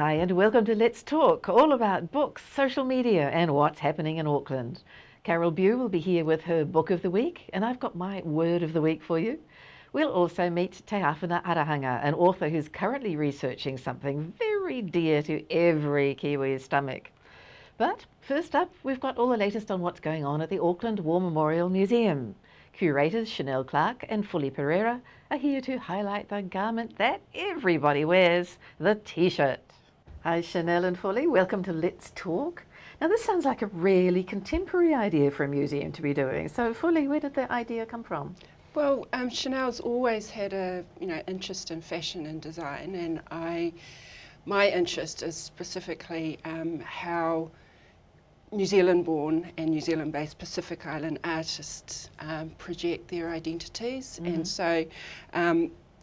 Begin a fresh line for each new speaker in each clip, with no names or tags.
Hi and welcome to Let's Talk, all about books, social media and what's happening in Auckland. Carol Bew will be here with her Book of the Week and I've got my Word of the Week for you. We'll also meet Te Awhana Arahanga, an author who's currently researching something very dear to every Kiwi's stomach. But first up, we've got all the latest on what's going on at the Auckland War Memorial Museum. Curators Clarke and Fuli Pereira are here to highlight the garment that everybody wears, the T-shirt. Hi Chanel and Fuli, welcome to Let's Talk. Now this sounds like a really contemporary idea for a museum to be doing. So Fuli, where did the idea come from?
Well, Chanel's always had a interest in fashion and design, and my interest is specifically how New Zealand-born and New Zealand-based Pacific Island artists project their identities, and so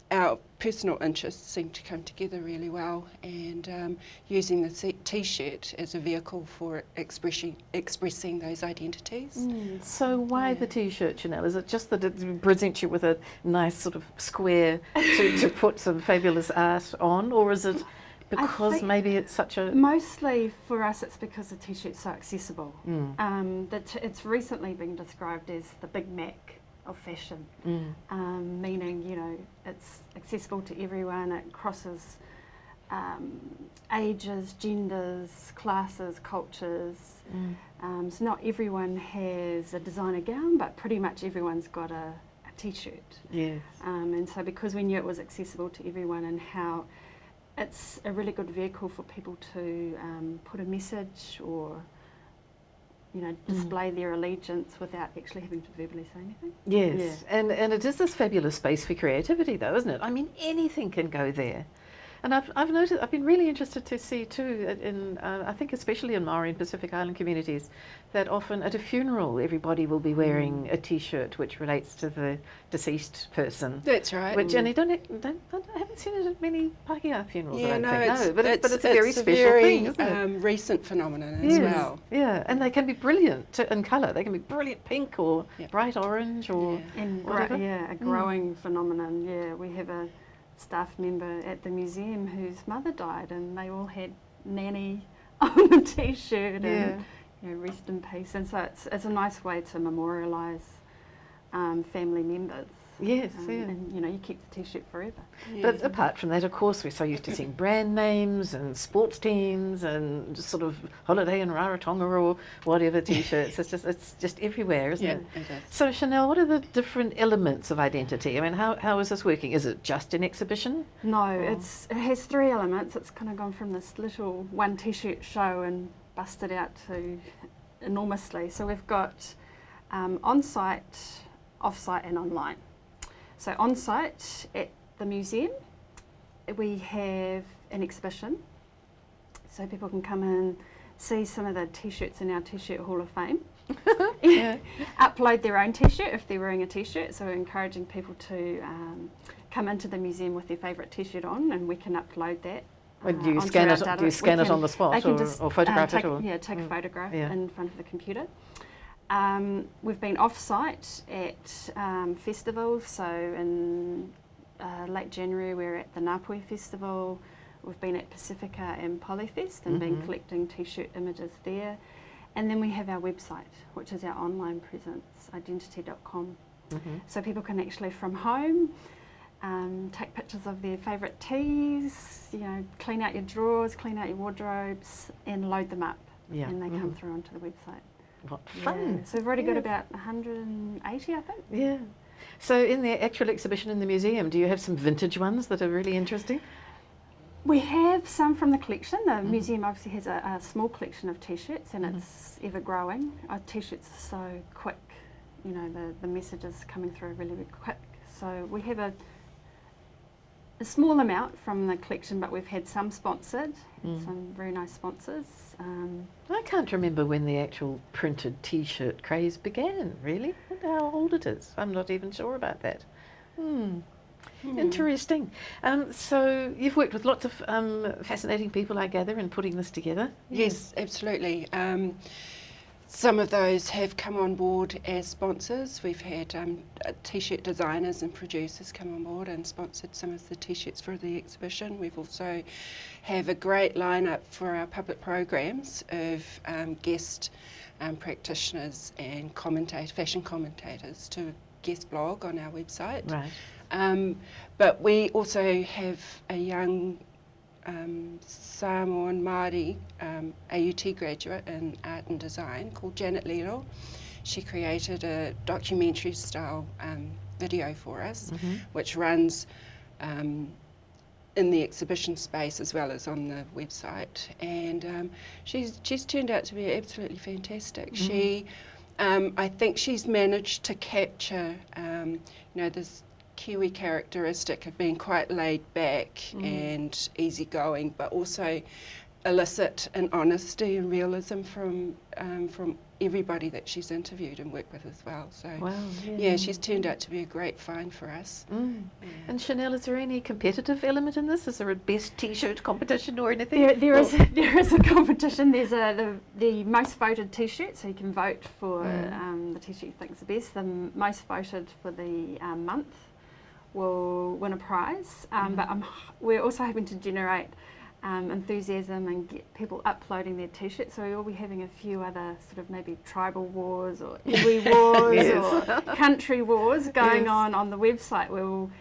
our personal interests seem to come together really well, and using the T-shirt as a vehicle for expressing those identities.
So why the T-shirt, Chanel? Is it just that it presents you with a nice sort of square to put some fabulous art on, or is it because maybe it's such a...
Mostly for us it's because the T-shirt's so accessible. It's recently been described as the Big Mac of fashion, meaning, it's accessible to everyone, it crosses ages, genders, classes, cultures. So not everyone has a designer gown, but pretty much everyone's got a T-shirt.
Yes.
And so because we knew it was accessible to everyone and how it's a really good vehicle for people to put a message or display their allegiance without actually having to verbally say anything.
Yes, yeah. And it is this fabulous space for creativity though, isn't it? I mean, anything can go there. And I've noticed, I've been really interested to see too, in I think especially in Maori and Pacific Island communities, that often at a funeral everybody will be wearing a T-shirt which relates to the deceased person.
That's right.
Which, and I haven't seen it at many Pākehā funerals,
yeah,
I don't think.
No,
but it's a very special thing, isn't it?
Recent phenomenon as well.
Yeah, and they can be brilliant in colour. They can be brilliant pink or bright orange or whatever.
A growing phenomenon. Yeah, we have a staff member at the museum whose mother died and they all had Nanny on the T-shirt and rest in peace, and so it's a nice way to memorialise family members.
Yes,
and you keep the T-shirt forever.
But apart from that, of course, we're so used to seeing brand names and sports teams and just sort of holiday in Rarotonga or whatever T-shirts. It's just everywhere, isn't it?
It is.
So Chanel, what are the different elements of identity? I mean, how is this working? Is it just an exhibition?
No, it has three elements. It's kind of gone from this little one T-shirt show and busted out to enormously. So we've got on-site, off-site and online. So on-site at the museum, we have an exhibition, so people can come and see some of the T-shirts in our T-shirt Hall of Fame. Upload their own T-shirt if they're wearing a T-shirt, so we're encouraging people to come into the museum with their favourite T-shirt on, and we can upload that.
Do you scan it on the spot or photograph it?
Take a photograph in front of the computer. We've been off-site at festivals, so in late January we're at the Ngāpui Festival, we've been at Pacifica and Polyfest and been collecting T-shirt images there, and then we have our website, which is our online presence, Identi-Tee.com. So people can actually from home take pictures of their favourite tees, clean out your drawers, clean out your wardrobes and load them up, and they come through onto the website.
What fun.
So we've already got about 180, I think.
Yeah. So in the actual exhibition in the museum, do you have some vintage ones that are really interesting?
We have some from the collection. The museum obviously has a small collection of T-shirts and it's ever growing. Our T-shirts are so quick, the messages coming through really, really quick. So we have a small amount from the collection, but we've had some sponsored, some very nice sponsors.
I can't remember when the actual printed T-shirt craze began, really. I wonder how old it is. I'm not even sure about that. Interesting. So you've worked with lots of fascinating people, I gather, in putting this together.
Yes, absolutely. some of those have come on board as sponsors. We've had T-shirt designers and producers come on board and sponsored some of the T-shirts for the exhibition. We've also have a great lineup for our public programs of guest practitioners and fashion commentators to guest blog on our website.
Right.
But we also have a young Samoan Māori AUT graduate in art and design called Janet Lilo. She created a documentary style video for us, which runs in the exhibition space as well as on the website, and she's turned out to be absolutely fantastic. She I think she's managed to capture this Kiwi characteristic of being quite laid back and easygoing, but also elicit an honesty and realism from everybody that she's interviewed and worked with as well. So
Wow,
yeah, she's turned out to be a great find for us.
Yeah. And Chanel, is there any competitive element in this? Is there a best T-shirt competition or anything?
There is a competition. There's the most voted T-shirt, so you can vote for the T-shirt you think's the best. The most voted for the month will win a prize, but we're also hoping to generate enthusiasm and get people uploading their T-shirts, so we'll be having a few other sort of maybe tribal wars or iwi wars or country wars going on the website, where we'll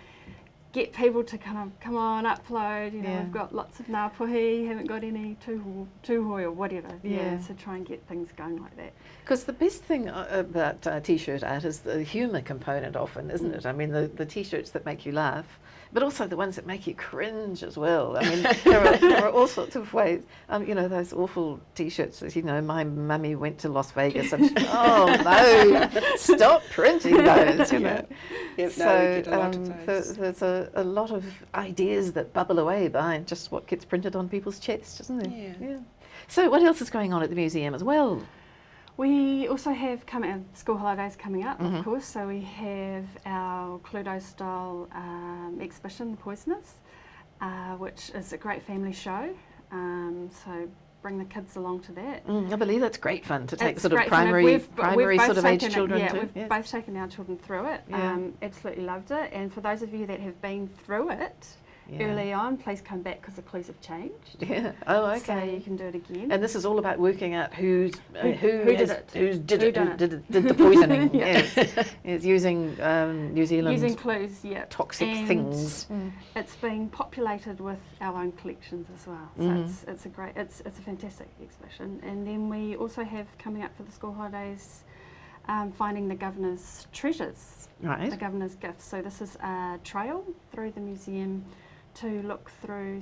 get people to kind of come on, upload, we've got lots of Ngāpuhi, haven't got any Tūhoi or whatever, so try and get things going like that.
Because the best thing about T-shirt art is the humour component often, isn't it? I mean, the T-shirts that make you laugh, but also the ones that make you cringe as well. I mean, there are all sorts of ways. Those awful T-shirts that, my mummy went to Las Vegas and, oh no, stop printing those,
Yep,
so
we get a lot of those.
there's a lot of ideas that bubble away behind just what gets printed on people's chests, isn't there?
Yeah.
So what else is going on at the museum as well?
We also have school holidays coming up, of course, so we have our Cluedo style exhibition, The Poisoners, which is a great family show, so bring the kids along to that.
I believe that's great fun to take
It's
sort of
great fun.
primary
We've
sort of age
taken
children
it,
too.
we've both taken our children through it, absolutely loved it, and for those of you that have been through it early on, please come back because the clues have changed.
Yeah. Oh, okay.
So you can do it again.
And this is all about working out who did the poisoning. Yes, using New Zealand
using clues,
toxic
and
things.
It's being populated with our own collections as well. So it's a fantastic exhibition. And then we also have coming up for the school holidays, finding the governor's treasures, the governor's gifts. So this is a trail through the museum to look through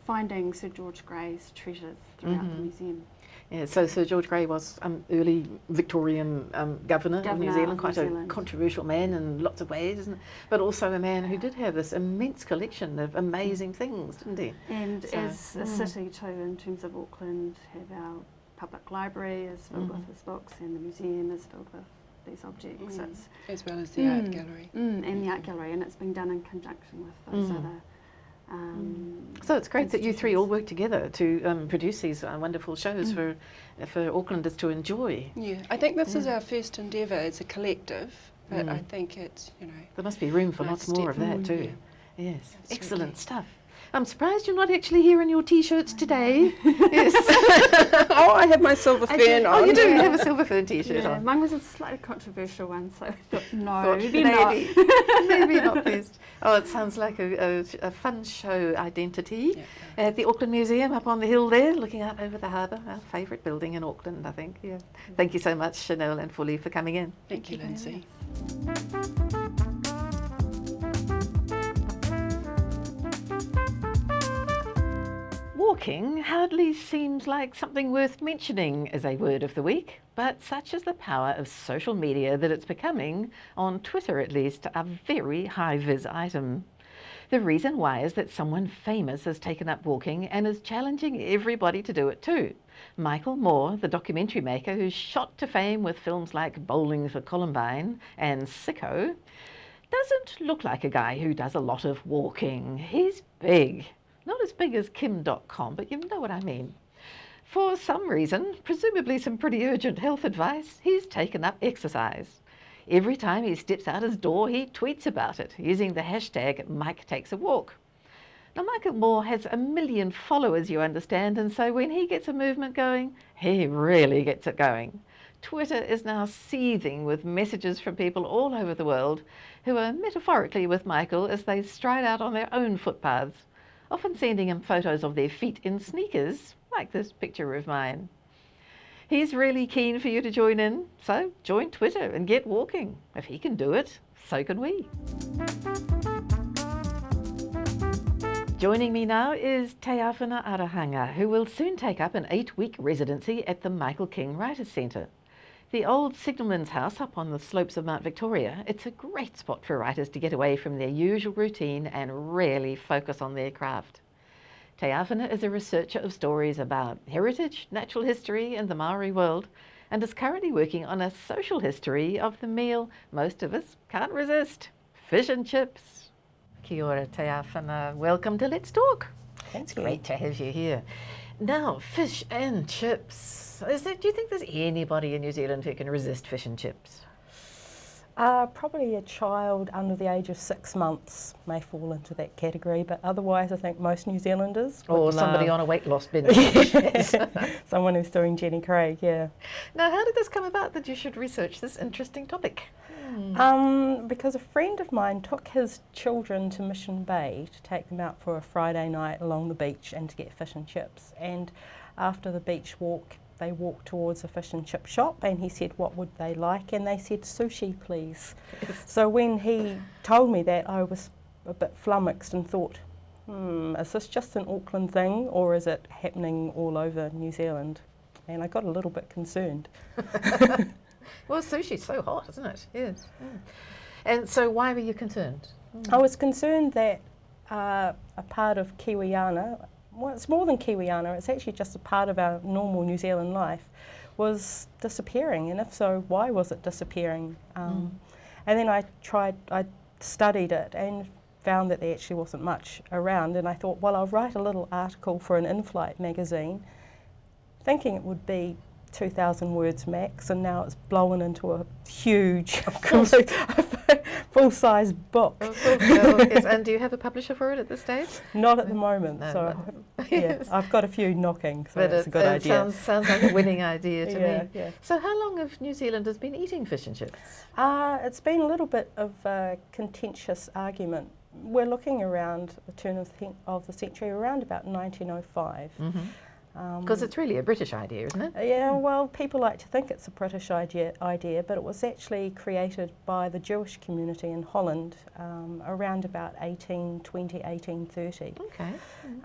finding Sir George Grey's treasures throughout the museum.
Yeah, so Sir George Grey was early Victorian governor of New Zealand, quite a controversial man in lots of ways, isn't it? But also a man who did have this immense collection of amazing things, didn't he?
And as a city too, in terms of Auckland, have our public library is filled with his books, and the museum is filled with these objects.
As well as the art gallery.
And the art gallery, and it's been done in conjunction with those other
so it's great that you three all work together to produce these wonderful shows for Aucklanders to enjoy.
Yeah, I think this is our first endeavour as a collective, but I think it's,
there must be room for lots more of that too.
Yeah.
Yes, excellent stuff. I'm surprised you're not actually here in your T-shirts today. Yes.
Oh, I have my silver fern on.
Oh, you do have a silver fern T-shirt on.
Mine was a slightly controversial one, so I thought,
maybe not best. Oh, it sounds like a fun show, Identi-Tee, at the Auckland Museum up on the hill there, looking out over the harbour, our favourite building in Auckland, I think. Yeah. Thank you so much, Chanel and Fuli, for coming in.
Thank you, Lindsey.
Walking hardly seems like something worth mentioning as a word of the week, but such is the power of social media that it's becoming, on Twitter at least, a very high-vis item. The reason why is that someone famous has taken up walking and is challenging everybody to do it too. Michael Moore, the documentary maker who's shot to fame with films like Bowling for Columbine and Sicko, doesn't look like a guy who does a lot of walking. He's big. Not as big as Kim.com, but you know what I mean. For some reason, presumably some pretty urgent health advice, he's taken up exercise. Every time he steps out his door, he tweets about it, using the hashtag #MikeTakesAWalk. Now, Michael Moore has 1 million followers, you understand, and so when he gets a movement going, he really gets it going. Twitter is now seething with messages from people all over the world who are metaphorically with Michael as they stride out on their own footpaths, often sending him photos of their feet in sneakers, like this picture of mine. He's really keen for you to join in, so join Twitter and get walking. If he can do it, so can we. Joining me now is Te Awhana Arahanga, who will soon take up an 8-week residency at the Michael King Writers Centre. The old signalman's house up on the slopes of Mount Victoria, it's a great spot for writers to get away from their usual routine and really focus on their craft. Te Awhana is a researcher of stories about heritage, natural history and the Maori world, and is currently working on a social history of the meal most of us can't resist, fish and chips. Kia ora, Te Awhana. Welcome to Let's Talk.
Thank
It's
you.
great to have you here. Now, fish and chips. Do you think there's anybody in New Zealand who can resist fish and chips?
Probably a child under the age of 6 months may fall into that category, but otherwise I think most New Zealanders would
Or somebody
love-
on a weight loss binge.
Someone who's doing Jenny Craig, yeah.
Now, how did this come about that you should research this interesting topic?
Because a friend of mine took his children to Mission Bay to take them out for a Friday night along the beach and to get fish and chips. And after the beach walk, they walked towards a fish and chip shop and he said, what would they like? And they said, sushi, please. So when he told me that, I was a bit flummoxed and thought, is this just an Auckland thing or is it happening all over New Zealand? And I got a little bit concerned.
Well, sushi's so hot, isn't it? Yes. And so why were you concerned?
I was concerned that a part of Kiwiana, well, it's more than Kiwiana, it's actually just a part of our normal New Zealand life, was disappearing, and if so, why was it disappearing? And then I studied it and found that there actually wasn't much around, and I thought, well, I'll write a little article for an in-flight magazine, thinking it would be 2,000 words max, and now it's blown into a huge, full-size book.
Yes. And do you have a publisher for it at this stage?
Not at the moment,
No,
so
but-
yeah,
Yes.
I've got a few knocking, so
But
that's a good idea.
Sounds like a winning idea to
Yeah,
me.
yeah.
So how long have New Zealanders been eating fish and chips?
It's been a little bit of a contentious argument. We're looking around the turn of the century, around about 1905.
Because it's really a British idea, isn't it?
Yeah, well, people like to think it's a British idea, but it was actually created by the Jewish community in Holland around about 1820, 1830.
Okay.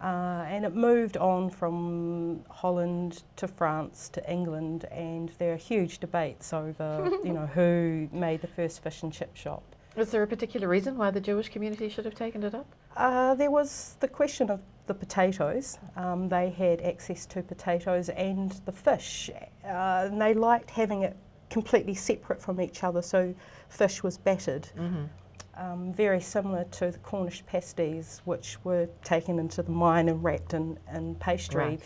And it moved on from Holland to France to England, and there are huge debates over, who made the first fish and chip shop.
Was there a particular reason why the Jewish community should have taken it up?
There was the question of the potatoes. They had access to potatoes and the fish, and they liked having it completely separate from each other, so fish was battered. Very similar to the Cornish pasties, which were taken into the mine and wrapped in pastry.
Right.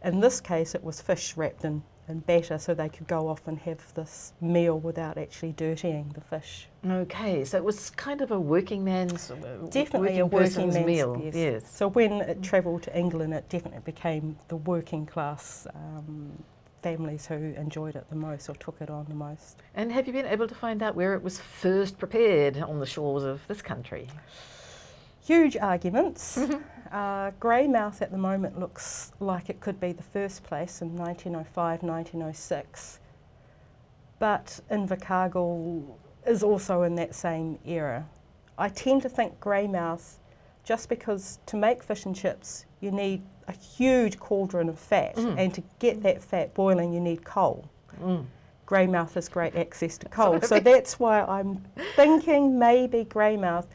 In this case, it was fish wrapped in batter, so they could go off and have this meal without actually dirtying the fish.
Okay, so it was kind of a working man's,
Definitely a working
person's
man's
meal.
Yes. So when it travelled to England, it definitely became the working class families who enjoyed it the most or took it on the most.
And have you been able to find out where it was first prepared on the shores of this country?
Huge arguments. Greymouth at the moment looks like it could be the first place in 1905, 1906. But Invercargill is also in that same era. I tend to think Greymouth, just because to make fish and chips you need a huge cauldron of fat, and to get that fat boiling you need coal. Greymouth has great access to coal, so that's why I'm thinking maybe Greymouth.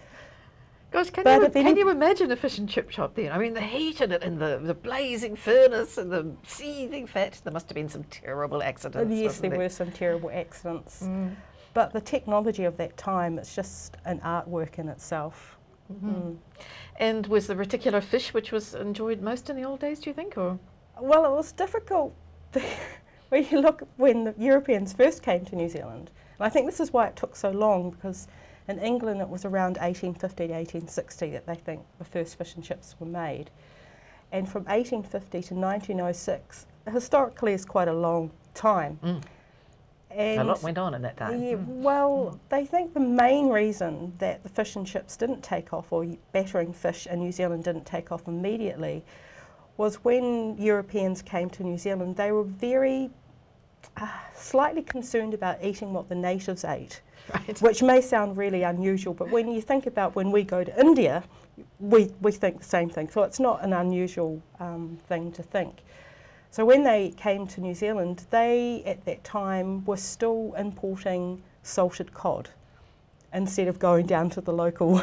Gosh, can
But
you imagine a fish and chip shop then? I mean, the heat in it and the blazing furnace and the seething fat. There must have been some terrible accidents.
Yes,
wasn't
there were some terrible accidents. But the technology of that time, it's just an artwork in itself.
And was the particular fish which was enjoyed most in the old days, do you think? Or
Well, it was difficult when you look when the Europeans first came to New Zealand. And I think this is why it took so long, because in England it was around 1850 to 1860 that they think the first fish and chips were made. And from 1850 to 1906, historically is quite a long time. And
a lot went on in that time.
yeah, well, they think the main reason that the fish and chips didn't take off, or battering fish in New Zealand didn't take off immediately, was when Europeans came to New Zealand, they were very slightly concerned about eating what the natives ate,
Right.
which may sound really unusual, but when you think about when we go to India, we think the same thing. So it's not an unusual thing to think. So when they came to New Zealand, they at that time were still importing salted cod instead of going down to the local,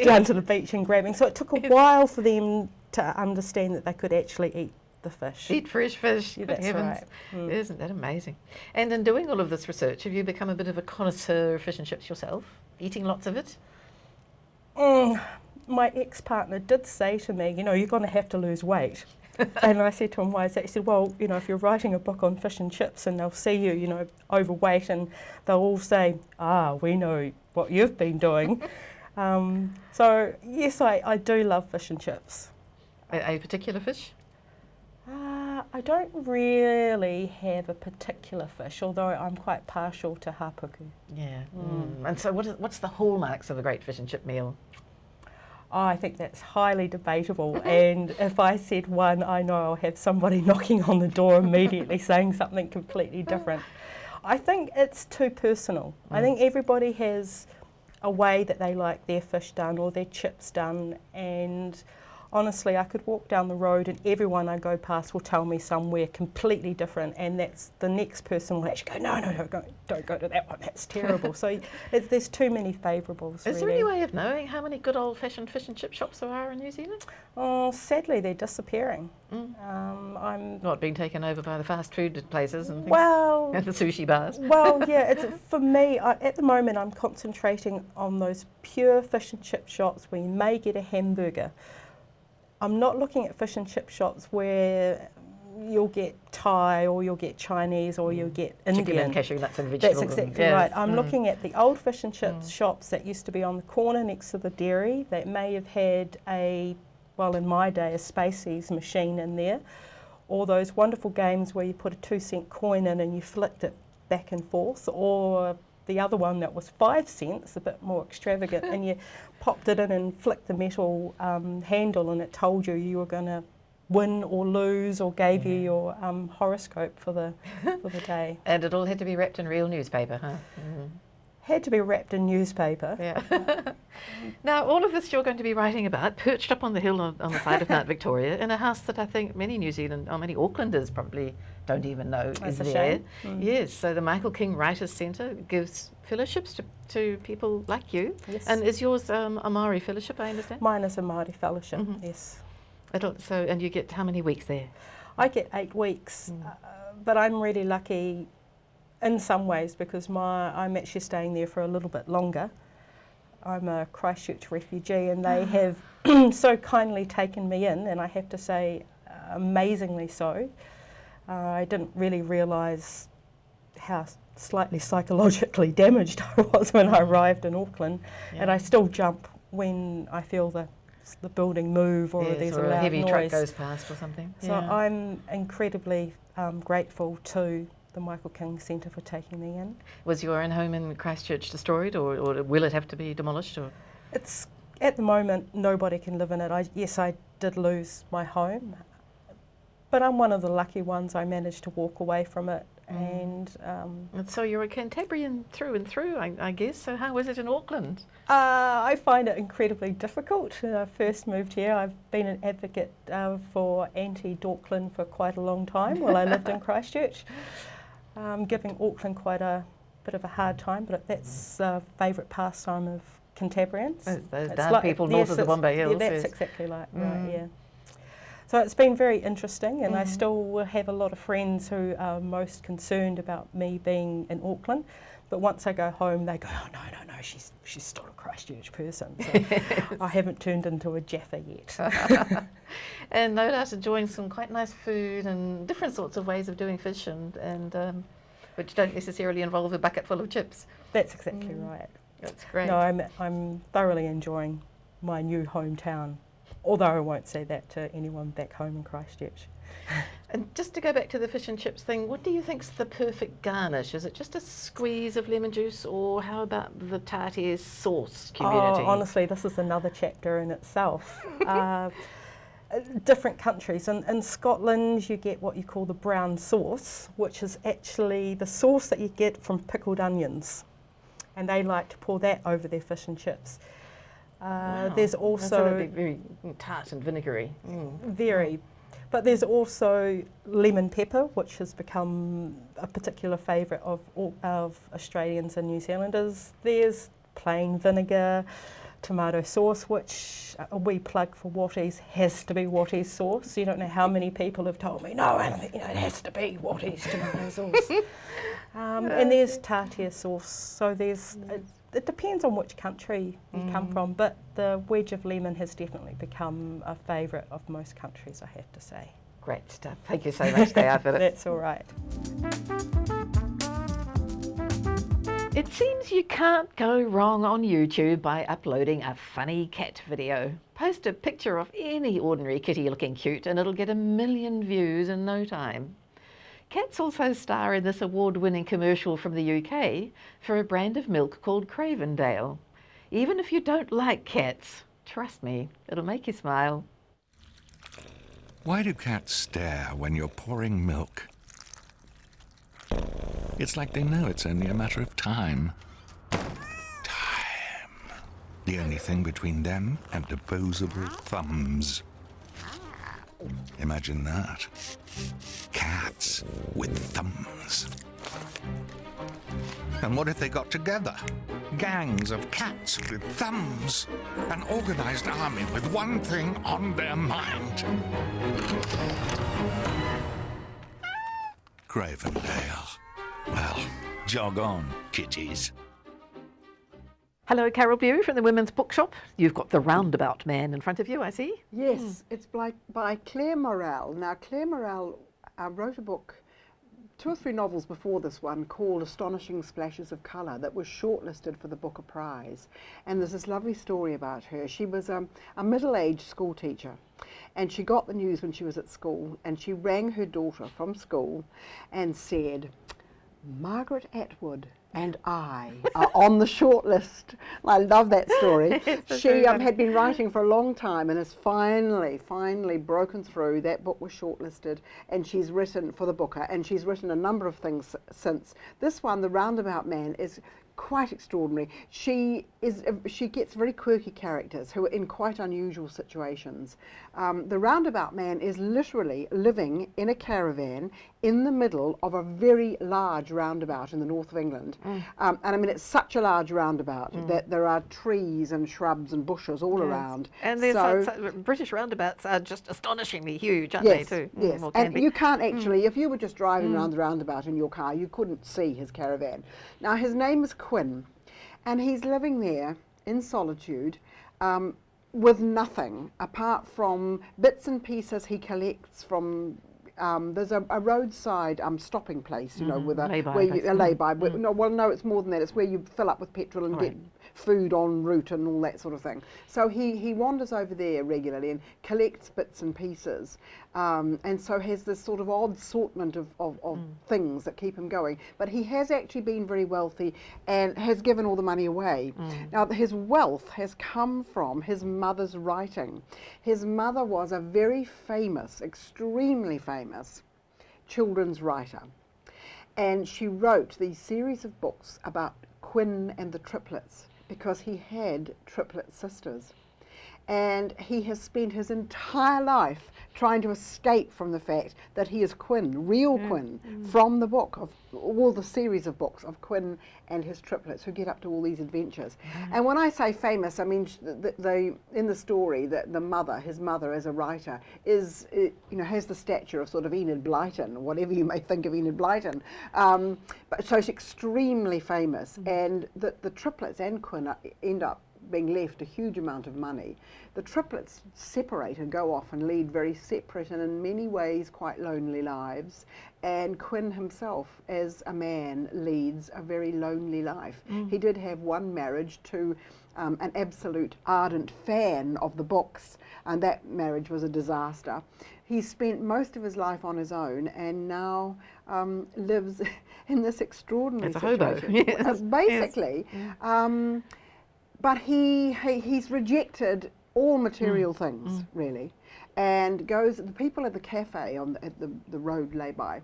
down to the beach and grabbing. So it took a while for them to understand that they could actually eat the fish.
Eat fresh fish.
Yeah,
Good
that's
heavens.
right.
Isn't that amazing? And in doing all of this research, have you become a bit of a connoisseur of fish and chips yourself? Eating lots of it?
My ex-partner did say to me, you're going to have to lose weight. And I said to him, why is that? He said, well, if you're writing a book on fish and chips and they'll see you, overweight, and they'll all say, we know what you've been doing. So, yes, I do love fish and chips.
A particular fish?
I don't really have a particular fish, although I'm quite partial to hapuku.
Yeah. And so what's the hallmarks of a great fish and chip meal?
I think that's highly debatable, and if I said one, I know I'll have somebody knocking on the door immediately saying something completely different. I think it's too personal. I think everybody has a way that they like their fish done or their chips done, and honestly, I could walk down the road and everyone I go past will tell me somewhere completely different, and that's the next person will actually go, no, don't go to that one, that's terrible. So there's too many favourables.
Is there any way of knowing how many good old-fashioned fish and chip shops there are in New Zealand?
Oh, sadly, they're disappearing. I'm
Not being taken over by the fast food places and things?
well.
And the sushi bars?
Well, yeah, for me, at the moment, I'm concentrating on those pure fish and chip shops where you may get a hamburger. I'm not looking at fish and chip shops where you'll get Thai or you'll get Chinese or you'll get Indian.
Chicken and cashew nuts and vegetables.
That's exactly right. I'm looking at the old fish and chips shops that used to be on the corner next to the dairy that may have had in my day, a Spaceys machine in there, or those wonderful games where you put a 2-cent coin in and you flicked it back and forth, or the other one that was 5 cents, a bit more extravagant, and you popped it in and flicked the metal handle and it told you were going to win or lose, or gave you your horoscope for the day.
And it all had to be wrapped in real newspaper, huh?
Had to be wrapped in newspaper.
Yeah. Now, all of this you're going to be writing about, perched up on the hill on the side of Mount Victoria, in a house that I think many many Aucklanders probably don't even know is
That's a
there.
shame.
Yes, so the Michael King Writers Centre gives fellowships to people like you.
Yes.
And is yours a Māori fellowship, I understand?
Mine is a Māori fellowship, yes.
And you get how many weeks there?
I get 8 weeks, but I'm really lucky in some ways because I'm actually staying there for a little bit longer. I'm a Christchurch refugee and they have so kindly taken me in, and I have to say amazingly so. I didn't really realise how slightly psychologically damaged I was when I arrived in Auckland, and I still jump when I feel the building move or there's
or
a loud
heavy
noise.
truck goes past or something.
So I'm incredibly grateful to the Michael King Centre for taking me in.
Was your own home in Christchurch destroyed, or will it have to be demolished? Or?
It's at the moment nobody can live in it. Yes, I did lose my home, but I'm one of the lucky ones. I managed to walk away from it, and
so you're a Cantabrian through and through, I guess. So how was it in Auckland?
I find it incredibly difficult. When I first moved here, I've been an advocate for anti-Auckland for quite a long time while I lived in Christchurch. Giving Auckland quite a bit of a hard time, but that's a favourite pastime of Cantabrians.
Those dark people north of the Bombay Hills.
Yeah, that's exactly right, yeah. So it's been very interesting, and I still have a lot of friends who are most concerned about me being in Auckland. But once I go home, they go, oh, no, she's still a Christchurch person. So I haven't turned into a Jaffa yet.
And no doubt enjoying some quite nice food and different sorts of ways of doing fish, and which don't necessarily involve a bucket full of chips.
That's exactly right.
That's great.
No, I'm thoroughly enjoying my new hometown, although I won't say that to anyone back home in Christchurch.
And just to go back to the fish and chips thing, what do you think's the perfect garnish? Is it just a squeeze of lemon juice, or how about the tartare sauce community?
Oh, honestly, this is another chapter in itself. Different countries. In Scotland, you get what you call the brown sauce, which is actually the sauce that you get from pickled onions, and they like to pour that over their fish and chips.
Wow.
There's
That's
also
gotta be very tart and vinegary.
very. But there's also lemon pepper, which has become a particular favourite of Australians and New Zealanders. There's plain vinegar, tomato sauce, which a wee plug for Watties, has to be Watties sauce. You don't know how many people have told me, no, it has to be Watties tomato sauce. And there's tartare sauce. So it depends on which country you come from, but the wedge of lemon has definitely become a favourite of most countries, I have to say.
Great stuff. Thank you so much, Daya, for that.
That's all right.
It seems you can't go wrong on YouTube by uploading a funny cat video. Post a picture of any ordinary kitty looking cute and it'll get 1 million views in no time. Cats also star in this award-winning commercial from the UK for a brand of milk called Cravendale. Even if you don't like cats, trust me, it'll make you smile.
Why do cats stare when you're pouring milk? It's like they know it's only a matter of time. Time. The only thing between them and opposable thumbs. Imagine that. Cats with thumbs. And what if they got together? Gangs of cats with thumbs. An organized army with one thing on their mind. Cravendale. Well, jog on, kitties.
Hello, Carol Bew from the Women's Bookshop. You've got The Roundabout Man in front of you, I see.
Yes, it's by Claire Morrell. Now, Claire Morrell wrote a book, 2 or 3 novels before this one, called Astonishing Splashes of Colour, that was shortlisted for the Booker Prize. And there's this lovely story about her. She was a middle-aged school teacher, and she got the news when she was at school, and she rang her daughter from school and said, Margaret Atwood and I are on the short list. I love that story. She had been writing for a long time and has finally broken through. That book was shortlisted and she's written for the Booker, and she's written a number of things since. This one, The Roundabout Man, is quite extraordinary. She gets very quirky characters who are in quite unusual situations. The Roundabout Man is literally living in a caravan in the middle of a very large roundabout in the north of England. And I mean, it's such a large roundabout that there are trees and shrubs and bushes all around.
And there's British roundabouts are just astonishingly huge, aren't
Yes,
they, too?
yes.
Or can
And
be.
you can't actually, if you were just driving around the roundabout in your car, you couldn't see his caravan. Now, his name is Quinn, and he's living there in solitude with nothing apart from bits and pieces he collects from. There's a roadside stopping place, you know, with a
lay-by
where
place.
you, a lay-by. No, it's more than that. It's where you fill up with petrol and get food en route and all that sort of thing. So he wanders over there regularly and collects bits and pieces, and so has this sort of odd assortment of things that keep him going. But he has actually been very wealthy and has given all the money away. Now, his wealth has come from his mother's writing. His mother was a very famous, extremely famous children's writer, and she wrote these series of books about Quinn and the triplets, because he had triplet sisters. And he has spent his entire life trying to escape from the fact that he is Quinn, real Quinn, from the book, of all the series of books of Quinn and his triplets who get up to all these adventures. And when I say famous, I mean in the story that the mother, his mother as a writer, is, has the stature of sort of Enid Blyton, whatever you may think of Enid Blyton. But so she's extremely famous, and the triplets and Quinn end up being left a huge amount of money. The triplets separate and go off and lead very separate and in many ways quite lonely lives, and Quinn himself as a man leads a very lonely life. He did have one marriage to an absolute ardent fan of the books, and that marriage was a disaster. He spent most of his life on his own and now lives in this extraordinary
As a
situation.
hobo, yes.
Basically.
Yes.
But he's rejected all material things, really, and goes. The people at the cafe at the road lay-by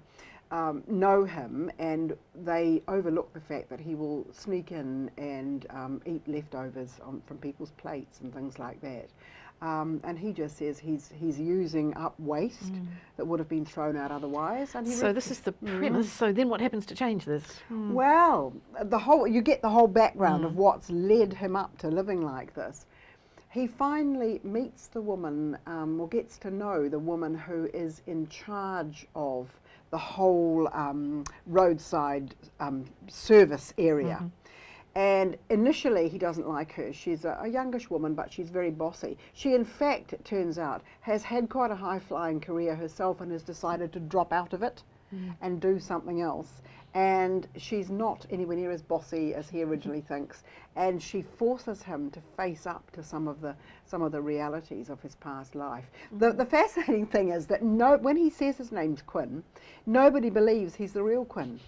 know him, and they overlook the fact that he will sneak in and eat leftovers from people's plates and things like that. And he just says he's using up waste that would have been thrown out otherwise. And
So this is the premise. So then what happens to change this?
Well, you get the whole background of what's led him up to living like this. He finally meets the woman, or gets to know the woman who is in charge of the whole roadside service area. And initially he doesn't like her. She's a youngish woman, but she's very bossy. She, in fact, it turns out, has had quite a high-flying career herself and has decided to drop out of it and do something else. And she's not anywhere near as bossy as he originally thinks. And she forces him to face up to some of the realities of his past life. The fascinating thing is that when he says his name's Quinn, nobody believes he's the real Quinn.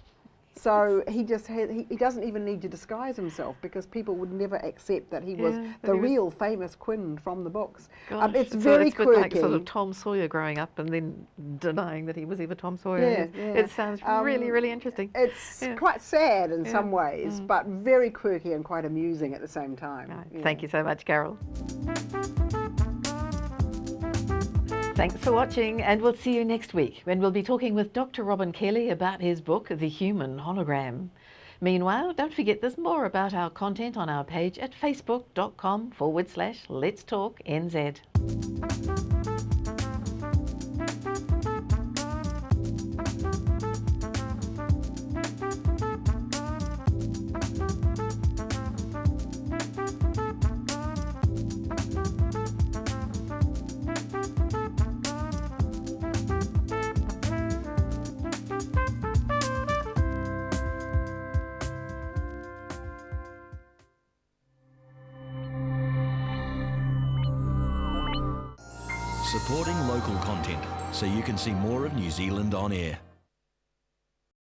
So he doesn't even need to disguise himself, because people would never accept that he was the real famous Quinn from the books. It's
so
very
it's a bit
quirky.
like sort of Tom Sawyer growing up and then denying that he was ever Tom Sawyer.
Yeah.
It sounds really, really interesting.
It's quite sad in some ways, but very quirky and quite amusing at the same time.
Right. Thank you so much, Carol. Thanks for watching, and we'll see you next week when we'll be talking with Dr. Robin Kelly about his book, The Human Hologram. Meanwhile, don't forget there's more about our content on our page at facebook.com/Let's Talk NZ.
Supporting local content so you can see more of New Zealand on air.